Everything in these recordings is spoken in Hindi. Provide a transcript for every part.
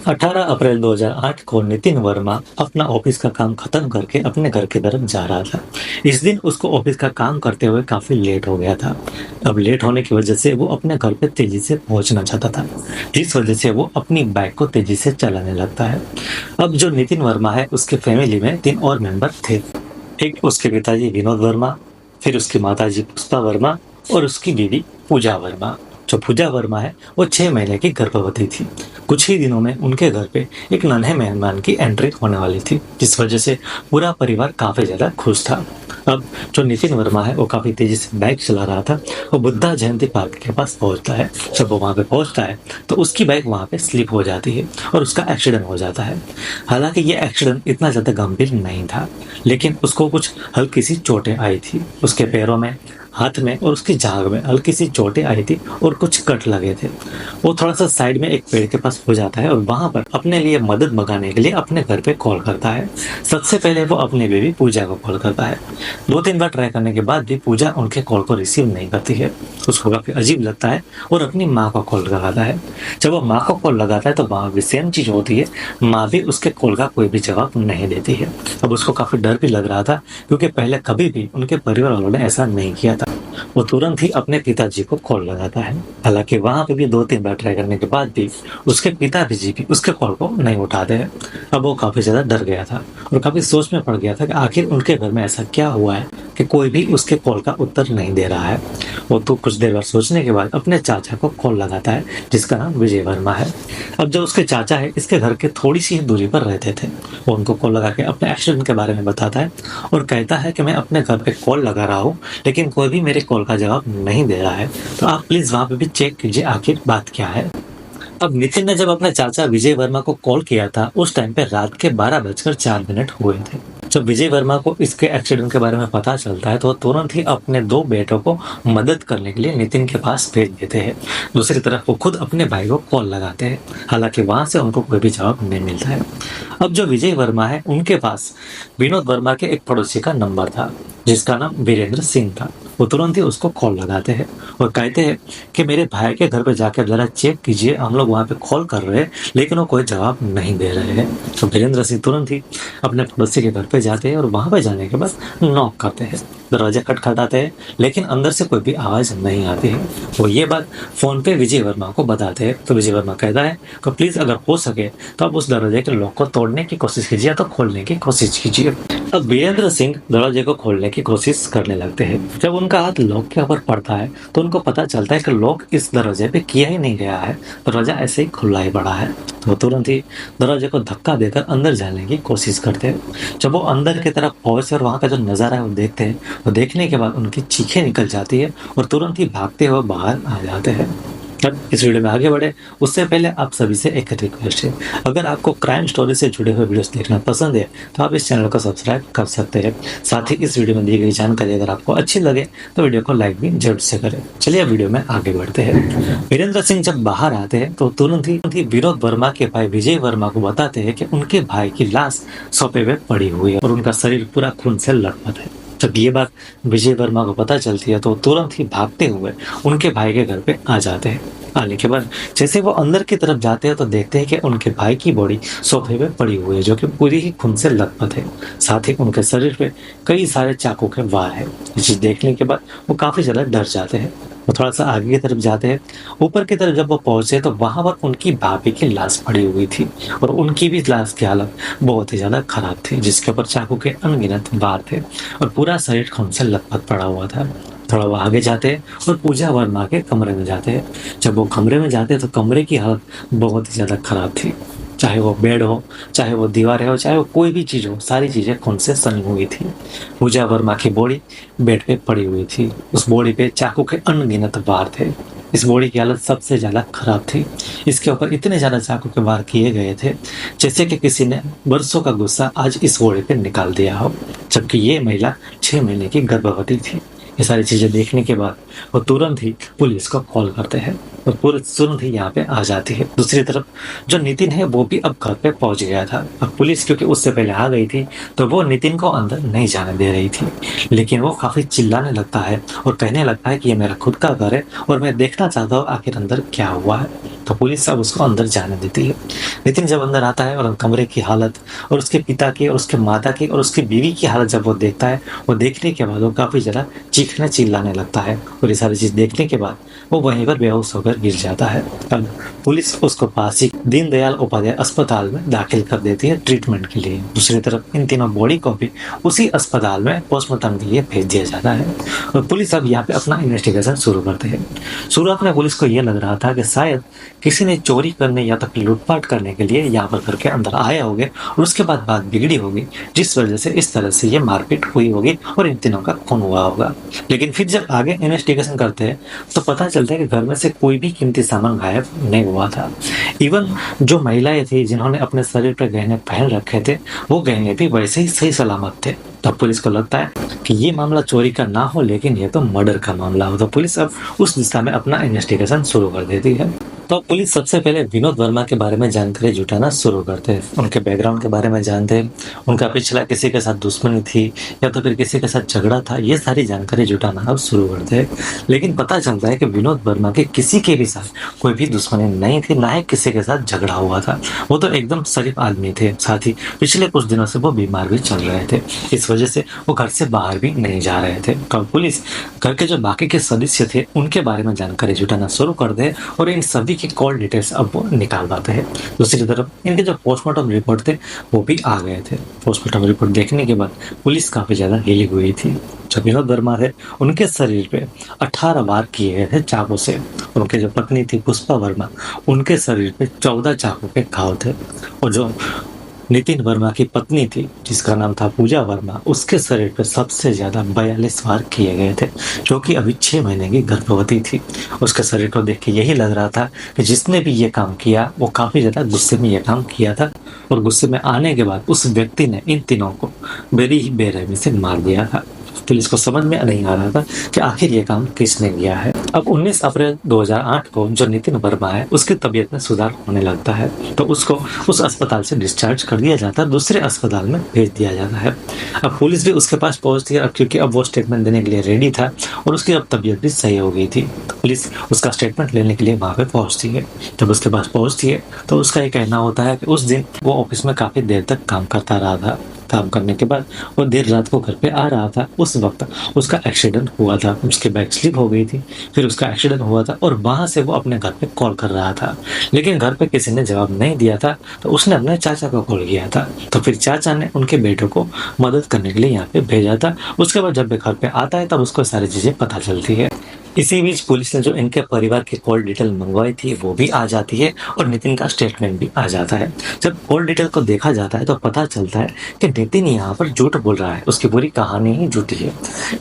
18 अप्रैल 2008 को नितिन वर्मा अपना ऑफिस का काम खत्म करके अपने घर की तरफ जा रहा था। इस दिन उसको ऑफिस का काम करते हुए काफी लेट हो गया था। अब लेट होने की वजह से वो अपने घर पे तेजी से पहुंचना चाहता था, जिस वजह से वो अपनी बाइक को तेजी से चलाने लगता है। अब जो नितिन वर्मा है उसके फैमिली में 3 और मेंबर थे। एक उसके पिताजी विनोद वर्मा, फिर उसकी माताजी पुष्पा वर्मा और उसकी बीवी पूजा वर्मा। जो पूजा वर्मा है वो 6 महीने की गर्भवती थी। कुछ ही दिनों में उनके घर पे एक नन्हे मेहमान की एंट्री होने वाली थी, जिस वजह से पूरा परिवार काफी ज्यादा खुश था। अब जो नितिन वर्मा है वो काफी तेजी से बाइक चला रहा था। वो बुद्धा जयंती पार्क के पास पहुंचता है। जब वो वहां पे पहुंचता है तो उसकी बाइक वहां पे स्लिप हो जाती है और उसका एक्सीडेंट हो जाता है। हालांकि ये एक्सीडेंट इतना ज्यादा गंभीर नहीं था, लेकिन उसको कुछ हल्की सी चोटें आई थी। उसके पैरों में, हाथ में और उसकी जांघ में हल्की सी चोटें आई थी और कुछ कट लगे थे। वो थोड़ा सा साइड में एक पेड़ के पास हो जाता है और वहां पर अपने लिए मदद मंगाने के लिए अपने घर पे कॉल करता है। सबसे पहले वो अपनी बेबी पूजा को कॉल करता है। 2-3 बार ट्राई करने के बाद भी पूजा उनके कॉल को रिसीव नहीं करती है। उसको काफी अजीब लगता है और अपनी माँ को कॉल लगाता है। जब वो माँ को कॉल लगाता है तो वहां भी सेम चीज होती है, माँ भी उसके कॉल का कोई भी जवाब नहीं देती है। अब उसको काफी डर भी लग रहा था, क्योंकि पहले कभी भी उनके परिवार वालों ने ऐसा नहीं किया था। वो तुरंत ही अपने पिताजी को कॉल लगाता है। हालांकि वहां पे भी 2-3 बार ट्राई करने के बाद भी उसके पिताजी भी उसके कॉल को नहीं उठाते हैं। अब वो काफी ज्यादा डर गया था और काफी सोच में पड़ गया था कि आखिर उनके घर में ऐसा क्या हुआ है कि कोई भी उसके कॉल का उत्तर नहीं दे रहा है। वो तो कुछ देर बाद सोचने के बाद अपने चाचा को कॉल लगाता है, जिसका नाम विजय वर्मा है। अब जो उसके चाचा है इसके घर के थोड़ी सी दूरी पर रहते थे। वो उनको कॉल लगा के अपने एक्सीडेंट के बारे में बताता है और कहता है कि मैं अपने घर पे कॉल लगा रहा हूँ, लेकिन कोई भी मेरे कॉल का जवाब नहीं दे रहा है, तो आप प्लीज वहां पे भी चेक कीजिए आखिर बात क्या है। अब नितिन ने जब अपने चाचा विजय वर्मा को कॉल किया था उस टाइम पे रात के 12:04 हुए थे। जब विजय वर्मा को इसके एक्सीडेंट के बारे में पता चलता है तो वो तुरंत ही अपने 2 बेटों को मदद करने के लिए नितिन के पास भेज देते हैं। दूसरी तरफ वो खुद अपने भाई को कॉल लगाते हैं। हालांकि वहां से उनको कोई भी जवाब नहीं मिलता है। अब जो विजय वर्मा है उनके पास विनोद वर्मा के एक पड़ोसी का नंबर था, जिसका नाम वीरेंद्र सिंह था। वो तुरंत ही उसको कॉल लगाते हैं और कहते हैं कि मेरे भाई के घर पे जाकर जरा चेक कीजिए, हम लोग वहां पे कॉल कर रहे हैं लेकिन वो कोई जवाब नहीं दे रहे हैं। तो वीरेंद्र सिंह तुरंत ही अपने पड़ोसी के घर पे जाते हैं और वहां पे जाने के बाद नॉक करते हैं। दरवाजा खटखटाते हैं लेकिन अंदर से कोई भी आवाज नहीं आती है। वो ये बात फोन पे विजय वर्मा को बताते हैं तो विजय वर्मा कहता है कि प्लीज अगर हो सके तो आप उस दरवाजे के लॉक को तोड़ने की कोशिश कीजिए या तो खोलने की कोशिश कीजिए। अब वीरेंद्र सिंह दरवाजे को खोलने की कोशिश करने लगते हैं। जब उनका हाथ लॉक के ऊपर पड़ता है तो उनको पता चलता है कि लॉक इस दरवाजे पे किया ही नहीं गया है, दरवाजा ऐसे ही खुला ही पड़ा है। तो तुरंत ही दरवाजे को धक्का देकर अंदर जाने की कोशिश करते हैं। जब वो अंदर की तरफ पहुंचे और वहां का जो नजारा है वो देखते हैं, वो देखने के बाद उनकी चीखें निकल जाती है और तुरंत ही भागते हुए बाहर आ जाते हैं। अब इस वीडियो में आगे बढ़े उससे पहले आप सभी से एक रिक्वेस्ट है, अगर आपको क्राइम स्टोरी से जुड़े हुए वीडियोस देखना पसंद है तो आप इस चैनल को सब्सक्राइब कर सकते हैं। साथ ही इस वीडियो में दी गई जानकारी अगर आपको अच्छी लगे तो वीडियो को लाइक भी जरूर से करें। चलिए अब वीडियो में आगे बढ़ते हैं। वीरेंद्र सिंह जब बाहर आते हैं तो तुरंत ही विनोद वर्मा के भाई विजय वर्मा को बताते हैं कि उनके भाई की लाश सोफे पे पड़ी हुई है और उनका शरीर पूरा खून से लथपथ है। जब ये बात विजय वर्मा को पता चलती है तो तुरंत ही भागते हुए उनके भाई के घर पे आ जाते हैं। आने के बाद जैसे वो अंदर की तरफ जाते हैं तो देखते हैं कि उनके भाई की बॉडी सोफे पे पड़ी हुई है, जो कि पूरी ही खून से लथपथ है। साथ ही उनके शरीर पे कई सारे चाकू के वार है। ये चीज देखने के बाद वो काफी ज्यादा डर जाते हैं। वो थोड़ा सा आगे की तरफ जाते हैं। ऊपर की तरफ जब वो पहुंचे तो वहां पर उनकी भाभी की लाश पड़ी हुई थी और उनकी भी लाश की हालत बहुत ही ज्यादा खराब थी, जिसके ऊपर चाकू के अनगिनत वार थे और पूरा शरीर खून से लथपथ पड़ा हुआ था। थोड़ा वो आगे जाते हैं और पूजा वर्मा के कमरे में जाते हैं। जब वो कमरे में जाते हैं तो कमरे की हालत बहुत ही ज्यादा खराब थी। चाहे वो बेड हो, चाहे वो दीवारें हो, चाहे वो कोई भी चीज हो, सारी चीजें खून से सनी हुई थी। पूजा वर्मा की बॉडी बेड पे पड़ी हुई थी। उस बॉडी पे चाकू के अनगिनत वार थे। इस बॉडी की हालत सबसे ज्यादा खराब थी। इसके ऊपर इतने ज्यादा चाकू के वार किए गए थे जैसे कि किसी ने बरसों का गुस्सा आज इस बॉडी पे निकाल दिया हो, जबकि ये महिला 6 महीने की गर्भवती थी। ये सारी चीजें देखने के बाद वो तुरंत ही पुलिस को कॉल करते हैं और पुलिस तुरंत ही यहाँ पे आ जाती है। दूसरी तरफ जो नितिन है वो भी अब घर पे पहुंच गया था। अब पुलिस क्योंकि उससे पहले आ गई थी तो वो नितिन को अंदर नहीं जाने दे रही थी, लेकिन वो काफी चिल्लाने लगता है और कहने लगता है कि ये मेरा खुद का घर है और मैं देखना चाहता हूँ आखिर अंदर क्या हुआ है। तो पुलिस अब उसको अंदर जाने देती है। नितिन जब अंदर आता है और कमरे की हालत और उसके पिता की और उसके माता की और उसकी बीवी की हालत जब वो देखता है, वो देखने के बाद वो काफ़ी ज़्यादा चीखने चिल्लाने लगता है और ये सारी चीज़ देखने के बाद वो वहीं पर बेहोश होकर गिर जाता है। अब पुलिस उसको पास ही दीनदयाल उपाध्याय अस्पताल में दाखिल कर देती है ट्रीटमेंट के लिए। दूसरी तरफ इन तीनों बॉडी को भी उसी अस्पताल में पोस्टमार्टम के लिए भेज दिया जाता है और पुलिस अब यहाँ पे अपना इन्वेस्टिगेशन शुरू करते हैं। शुरुआत में पुलिस को यह लग रहा था कि शायद किसी ने चोरी करने या तो फिर लूटपाट करने के लिए यहाँ पर घर के अंदर आए होंगे और उसके बाद बात बिगड़ी होगी, जिस वजह से इस तरह से ये मारपीट हुई होगी और इन तीनों का खून हुआ होगा। लेकिन फिर जब आगे इन्वेस्टिगेशन करते हैं तो पता चलता है कि घर में से कोई भी कीमती सामान गायब नहीं हुआ था। इवन जो महिलाएं थी जिन्होंने अपने शरीर पर गहने पहन रखे थे, वो गहने भी वैसे ही सही सलामत थे। तब पुलिस को लगता है कि ये मामला चोरी का ना हो, लेकिन ये तो मर्डर का मामला हो। तो पुलिस अब उस दिशा में अपना इन्वेस्टिगेशन शुरू कर देती है। तो पुलिस सबसे पहले विनोद वर्मा के बारे में जानकारी जुटाना शुरू करते हैं, उनके बैकग्राउंड के बारे में जानते हैं, उनका पिछला किसी के साथ दुश्मनी थी या तो फिर किसी के साथ झगड़ा था, ये सारी जानकारी जुटाना अब शुरू करते हैं। लेकिन पता चलता है कि विनोद वर्मा के किसी के भी साथ कोई भी दुश्मनी नहीं थी, ना ही किसी के साथ झगड़ा हुआ था। वो तो एकदम शरीफ आदमी थे, साथ ही पिछले कुछ दिनों से वो बीमार भी चल रहे थे, इस वजह से वो घर से बाहर भी नहीं जा रहे थे। तो पुलिस घर के जो बाकी के सदस्य थे उनके बारे में जानकारी जुटाना शुरू कर दे और इन सभी की कॉल डिटेल्स अब वो निकाल पाते हैं। दूसरी तरफ इनके जो पोस्टमार्टम रिपोर्ट थे वो भी आ गए थे। पोस्टमार्टम रिपोर्ट देखने के बाद पुलिस काफी ज्यादा हिली हुई थी। जो विनोद वर्मा थे उनके शरीर पे 18 वार किए गए थे चाकू से। उनके जो पत्नी थी पुष्पा वर्मा, उनके शरीर पे 14 चाकू के घाव थे और जो नितिन वर्मा की पत्नी थी जिसका नाम था पूजा वर्मा, उसके शरीर पर सबसे ज्यादा 42 वार किए गए थे, जो कि अभी 6 महीने की गर्भवती थी। उसके शरीर को देख के यही लग रहा था कि जिसने भी ये काम किया वो काफी ज्यादा गुस्से में ये काम किया था और गुस्से में आने के बाद उस व्यक्ति ने इन तीनों को बड़ी ही बेरहमी से मार दिया था। पुलिस को समझ में नहीं आ रहा था कि आखिर ये काम किसने किया है। अब 19 अप्रैल 2008 को जो नितिन वर्मा है उसकी तबीयत में सुधार होने लगता है, तो उसको उस अस्पताल से डिस्चार्ज कर दिया जाता है, दूसरे अस्पताल में भेज दिया जाता है। अब पुलिस भी उसके पास पहुंचती है, क्योंकि अब वो स्टेटमेंट देने के लिए रेडी था और उसकी अब तबीयत भी सही हो गई थी। तो पुलिस उसका स्टेटमेंट लेने के लिए वहां पे पहुंचती है। जब उसके पास पहुंचती है तो उसका ये कहना होता है कि उस दिन वो ऑफिस में काफी देर तक काम करता रहा था। काम करने के बाद वो देर रात को घर पे आ रहा था, उस वक्त उसका एक्सीडेंट हुआ था, उसकी बाइक स्लिप हो गई थी, फिर उसका एक्सीडेंट हुआ था और वहां से वो अपने घर पे कॉल कर रहा था, लेकिन घर पे किसी ने जवाब नहीं दिया था, तो उसने अपने चाचा को कॉल किया था। तो फिर चाचा ने उनके बेटे को मदद करने के लिए यहाँ पे भेजा था। उसके बाद जब वो घर पे आता है तब उसको सारी चीजें पता चलती है। इसी बीच पुलिस ने जो इनके परिवार की कॉल डिटेल मंगवाई थी वो भी आ जाती है और नितिन का स्टेटमेंट भी आ जाता है। जब कॉल डिटेल को देखा जाता है तो पता चलता है कि नितिन यहाँ पर झूठ बोल रहा है, उसकी पूरी कहानी ही झूठी है।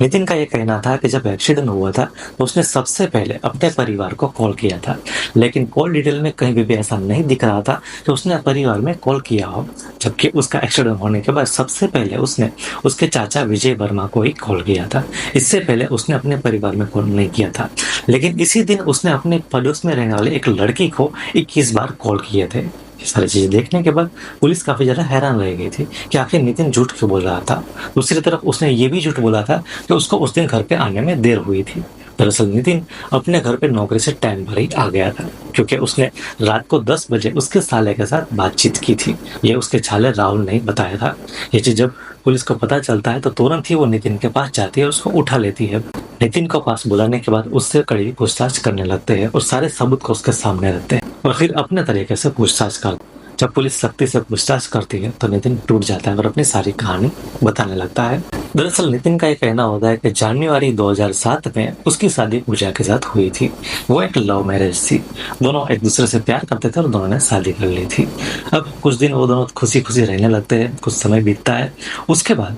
नितिन का ये कहना था कि जब एक्सीडेंट हुआ था तो उसने सबसे पहले अपने परिवार को कॉल किया था, लेकिन कॉल डिटेल में कहीं भी ऐसा नहीं दिख रहा था कि उसने परिवार में कॉल किया हो, जबकि उसका एक्सीडेंट होने के बाद सबसे पहले उसने उसके चाचा विजय वर्मा को ही कॉल किया था। इससे पहले उसने अपने परिवार में कॉल नहीं किया था। लेकिन इसी दिन उसने अपने पड़ोस में रहने वाले एक लड़की को 21 बार कॉल किए थे। ये सारी चीजें देखने के बाद पुलिस काफी ज्यादा हैरान रह गई थी कि आखिर नितिन झूठ क्यों बोल रहा था। दूसरी तरफ उसने ये भी झूठ बोला था कि उसको उस दिन घर पे आने में देर हुई थी। दरअसल नितिन अपने घर पे नौकरी से टाइम पर ही आ गया था, क्योंकि उसने रात को 10 बजे उसके साले के साथ बातचीत की थी। ये उसके साले राहुल ने बताया था। ये चीज जब पुलिस को पता चलता है तो तुरंत ही वो नितिन के पास जाती है और उसको उठा लेती है। नितिन को पास बुलाने के बाद उससे कड़ी पूछताछ करने लगते हैं और सारे सबूत को उसके सामने रखते हैं और फिर अपने तरीके से पूछताछ करते हैं। जब पुलिस सख्ती से पूछताछ करती है तो नितिन टूट जाता है और अपनी सारी कहानी बताने लगता है। दरअसल नितिन का ये कहना होता है कि जनवरी 2007 में उसकी शादी पूजा के साथ हुई थी। वो एक लव मैरिज थी, दोनों एक दूसरे से प्यार करते थे और दोनों ने शादी कर ली थी। अब कुछ दिन वो दोनों खुशी खुशी रहने लगते हैं, कुछ समय बीतता है। उसके बाद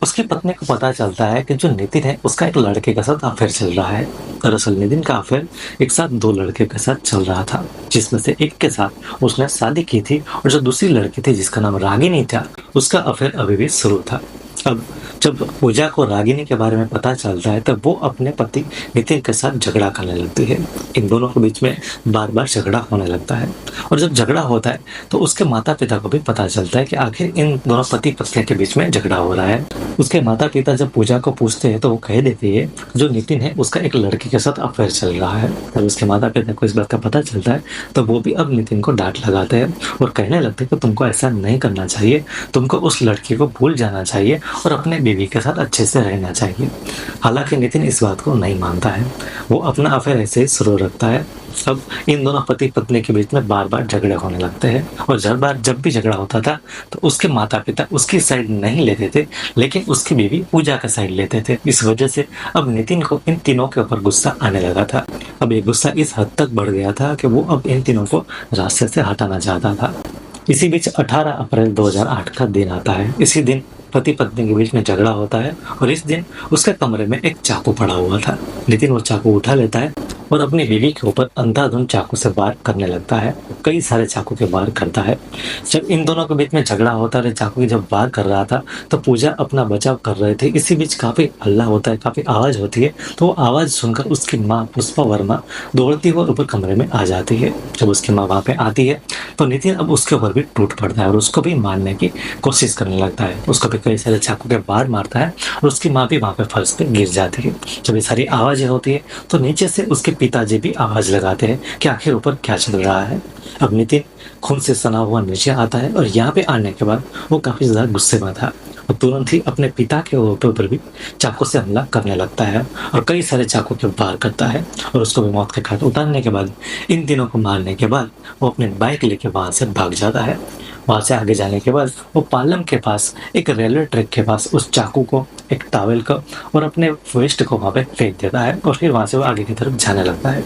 उसकी पत्नी को पता चलता है कि जो नितिन है उसका एक लड़के के साथ अफेयर चल रहा है। दरअसल नितिन का अफेयर एक साथ 2 लड़के के साथ चल रहा था, जिसमें से एक के साथ उसने शादी की थी और जो दूसरी लड़की थी जिसका नाम रागिनी था उसका अफेयर अभी भी शुरू था। अब जब पूजा को रागिनी के बारे में पता चलता है तब वो अपने पति नितिन के साथ झगड़ा करने लगती है। इन दोनों के बीच में बार-बार झगड़ा होने लगता है और जब झगड़ा होता है तो उसके माता-पिता को भी पता चलता है कि आखिर इन दोनों पति-पत्नी के बीच में झगड़ा हो रहा है। उसके माता-पिता जब पूजा को पूछते हैं तो वो कह देती है जो नितिन है उसका एक लड़की के साथ अफेयर चल रहा है। जब उसके माता-पिता को इस बात का पता चलता है तो वो भी अब नितिन को डाँट लगाते हैं और कहने लगते हैं कि तुमको ऐसा नहीं करना चाहिए, तुमको उस लड़की को भूल जाना चाहिए और अपने बीवी के साथ अच्छे से रहना चाहिए। हालाँकि नितिन इस बात को नहीं मानता है, वो अपना अफेयर ऐसे ही शुरू रखता है। अब इन दोनों पति-पत्नी के बीच में बार-बार झगड़े होने लगते हैं और जब भी झगड़ा होता था तो उसके माता-पिता उसकी साइड नहीं लेते थे, लेकिन उसकी बीवी पूजा का साइड लेते थे। इस वजह से अब नितिन को इन तीनों के ऊपर गुस्सा आने लगा था। अब ये गुस्सा इस हद तक बढ़ गया था कि वो अब इन तीनों को रास्ते से हटाना चाहता था। इसी बीच 18 अप्रैल 2008 का दिन आता है। इसी दिन पति पत्नी के बीच में झगड़ा होता है और इस दिन उसके कमरे में एक चाकू पड़ा हुआ था। नितिन वो चाकू उठा लेता है और अपनी बीवी के ऊपर अंधाधुंध चाकू से वार करने लगता है। कई सारे चाकू के वार करता है। जब इन दोनों के बीच में झगड़ा होता है, चाकू की जब वार कर रहा था तो पूजा अपना बचाव कर रहे थे। इसी बीच काफी हल्ला होता है, काफी आवाज होती है, तो वो आवाज सुनकर उसकी माँ पुष्पा वर्मा दौड़ती हुई ऊपर कमरे में आ जाती है। जब उसकी माँ वहां पे आती है तो नितिन अब उसके ऊपर भी टूट पड़ता है और उसको भी मारने की कोशिश करने लगता है। उसको भी कई सारे चाकू के वार मारता है और उसकी माँ भी वहां पे फर्श पे गिर जाती है। जब ये सारी आवाजें होती है तो नीचे से उसके पिताजी भी आवाज लगाते हैं कि आखिर ऊपर क्या चल रहा है। अब नितिन खून से सना हुआ नीचे आता है और यहाँ पे आने के बाद वो काफी ज्यादा गुस्से में था और तुरंत ही अपने पिता के ऊपर भी चाकू से हमला करने लगता है और कई सारे चाकू के वार करता है और उसको भी मौत के घाट उतारने के बाद इन तीनों को मारने के बाद वो अपने बाइक लेके वहां से भाग जाता है। वहां से आगे जाने के बाद वो पालम के पास एक रेलवे ट्रैक के पास उस चाकू को, एक टॉवेल को और अपने वेस्ट को वहां पे फेंक देता है और फिर वहां से वो आगे की तरफ जाने लगता है।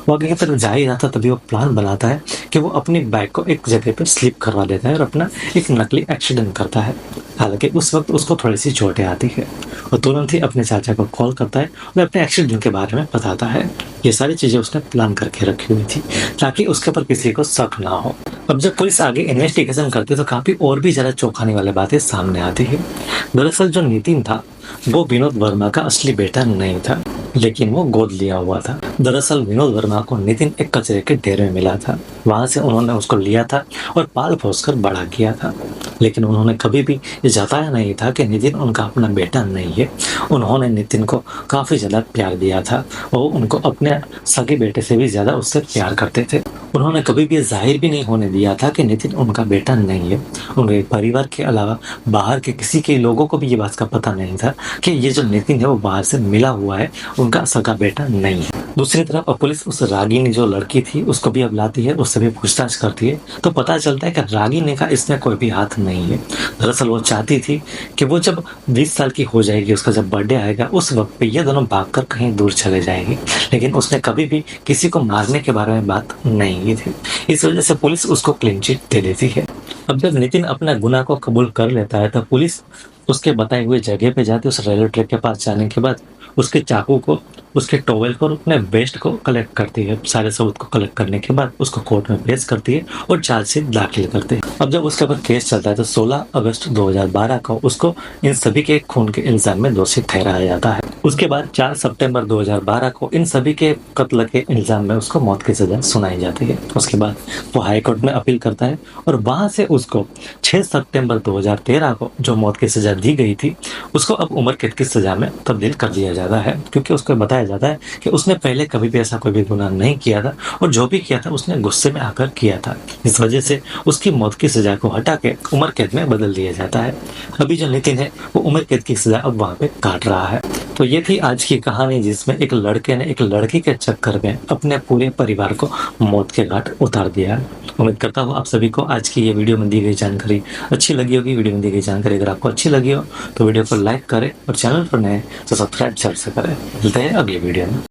वो आगे की तरफ जा ही रहा था तभी वो प्लान बनाता है कि वो अपनी बाइक को एक जगह पे स्लिप करवा देता है और अपना एक नकली एक्सीडेंट करता है। हालांकि उस वक्त उसको थोड़ी सी चोटें आती है और तुरंत ही अपने चाचा को कॉल करता है और अपने एक्सीडेंट के बारे में बताता है। ये सारी चीजें उसने प्लान करके रखी हुई थी ताकि उसके ऊपर किसी को शक ना हो। अब जब पुलिस आगे इन्वेस्टिगेशन करती है तो काफी और भी ज्यादा चौंकाने वाली बातें सामने आती है। दरअसल जो नितिन था वो विनोद वर्मा का असली बेटा नहीं था, लेकिन वो गोद लिया हुआ था। दरअसल विनोद वर्मा को नितिन एक कचरे के ढेर में मिला था, वहां से उन्होंने उसको लिया था और पाल पोस कर बड़ा किया था। लेकिन उन्होंने कभी भी ये जताया नहीं था कि नितिन उनका अपना बेटा नहीं है। उन्होंने नितिन को काफी ज्यादा प्यार दिया था और उनको अपने सगे बेटे से भी ज्यादा उससे प्यार करते थे। उन्होंने कभी भी जाहिर भी नहीं होने दिया था कि नितिन उनका बेटा नहीं है। उनके परिवार के अलावा बाहर के किसी के लोगों को भी ये बात का पता नहीं था कि ये जो नितिन है वो बाहर से मिला हुआ है, उनका सगा बेटा नहीं है। दूसरी तरफ पुलिस उस रागिनी जो लड़की थी उसको भी अब लाती है, उससे भी पूछताछ करती है तो पता चलता है कि रागिनी का इसमें कोई भी हाथ नहीं है। दरअसल वो चाहती थी कि वो जब 20 साल की हो जाएगी, उसका जब बर्थडे आएगा, उस वक्त पे ये दोनों भागकर कहीं दूर चले जाएंगे, लेकिन उसने कभी भी किसी को मारने के बारे में बात नहीं की थी। इस वजह से पुलिस उसको क्लीन चिट दे देती है। अब जब नितिन अपना गुनाह को कबूल कर लेता है तो पुलिस उसके बताए हुए जगह पे जाती है। उस रेलवे ट्रैक के पास जाने के बाद उसके चाकू को, उसके टॉवेल को और अपने वेस्ट को कलेक्ट करती है। सारे सबूत को कलेक्ट करने के बाद उसको कोर्ट में पेश करती है और चार्जशीट दाखिल करते हैं। अब जब उसके ऊपर केस चलता है तो 16 अगस्त 2012 को उसको इन सभी के खून के इल्जाम में दोषी ठहराया जाता है। उसके बाद 4 सितंबर 2012 को इन सभी के कत्ल के इल्जाम में उसको मौत की सजा सुनाई जाती है। उसके बाद वो हाई कोर्ट में अपील करता है और वहां से उसको 6 सितंबर 2013 को जो मौत की सजा दी गई थी उसको अब उम्र कैद की सजा में तब्दील कर दिया जाता है, क्योंकि उसको बताया जाता है कि उसने पहले कभी भी ऐसा कोई भी गुनाह नहीं किया था और जो भी किया था उसने गुस्से में आकर किया था। इस वजह से उसकी मौत की सजा को हटा के उम्र कैद में बदल दिया जाता है। अभी जो नितिन है वो उम्र कैद की सजा अब वहां पे काट रहा है। तो ये थी आज की कहानी जिसमें एक लड़के ने एक लड़की के चक्कर में अपने पूरे परिवार को मौत के घाट उतार दिया। उम्मीद करता हूँ आप सभी को आज की ये वीडियो में दी गई जानकारी अच्छी लगी होगी। वीडियो में दी गई जानकारी अगर आपको अच्छी लगी हो तो वीडियो को लाइक करें और चैनल पर नए तो सब्सक्राइब जरूर से करें। मिलते हैं अगली वीडियो में।